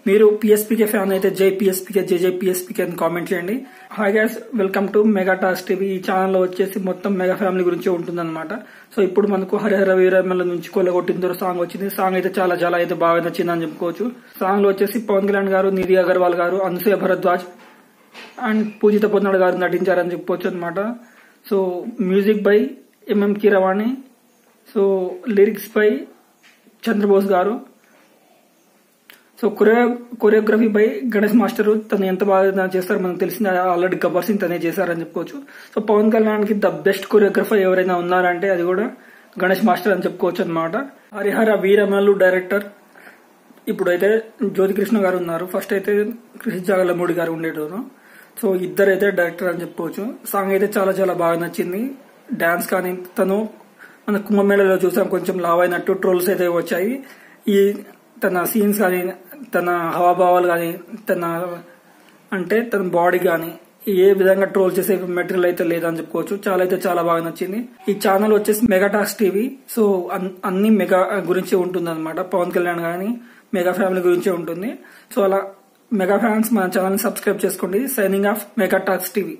మీరు PSPK fan అయితే జై పిఎస్పీకే జై జై పిఎస్పీకే అని కామెంట్ చేయండి. Hi guys, welcome to mega talks TV. ఈ ఛానల్లో వచ్చేసి మొత్తం మెగా ఫ్యామిలీ గురించి ఉంటుందన్నమాట. సో ఇప్పుడు మనకు హరిహర వీరమల నుంచి కొల్లగొట్టిందరు సాంగ్ వచ్చింది. సాంగ్ అయితే చాలా చాలా అయితే బాగా నచ్చిందని చెప్పుకోవచ్చు. సాంగ్ లో వచ్చేసి పవన్ కళ్యాణ్ గారు, నిధి అగర్వాల్ గారు, అనసూయ భరద్వాజ్ అండ్ పూజిత పొన్నాడు గారు నటించారని చెప్పుకోవచ్చు అనమాట. So music by MM Keeravani, so lyrics by Chandrabose గారు, so choreography by Ganesh master. తను ఎంత బాగా చేస్తారో మనకు తెలిసింది, ఆల్రెడీ గబ్బర్ సింగ్ తనే చేశారని చెప్పుకోవచ్చు. సో పవన్ కళ్యాణ్ కి ద బెస్ట్ కొరియోగ్రఫర్ ఎవరైనా ఉన్నారంటే అది కూడా గణేష్ మాస్టర్ అని చెప్పుకోవచ్చు అనమాట. హరిహర వీరమల్లు డైరెక్టర్ ఇప్పుడైతే జ్యోతికృష్ణ గారు ఉన్నారు. ఫస్ట్ అయితే కృష్ణ జాగలమూడి గారు ఉండేటోను. సో ఇద్దరైతే డైరెక్టర్ అని చెప్పుకోవచ్చు. సాంగ్ అయితే చాలా చాలా బాగా నచ్చింది. డాన్స్ కానీ తను మన కుంభమేళలో చూసాం, కొంచెం లావ్ అయినట్టు ట్రోల్స్ అయితే వచ్చాయి. ఈ తన సీన్స్ కానీ, తన హావభావాలు కానీ, తన బాడీ కానీ ఏ విధంగా ట్రోల్ చేసే మెటీరియల్ అయితే లేదని చెప్పుకోవచ్చు. చాలా అయితే చాలా బాగా నచ్చింది. ఈ ఛానల్ వచ్చేసి మెగా టాక్స్ టీవీ. సో అన్ని మెగా గురించి ఉంటుంది అనమాట. పవన్ కళ్యాణ్ కానీ మెగా ఫ్యామిలీ గురించే ఉంటుంది. సో అలా మెగా ఫ్యాన్స్ మన ఛానల్ సబ్స్క్రైబ్ చేసుకోండి. Signing off mega talks TV.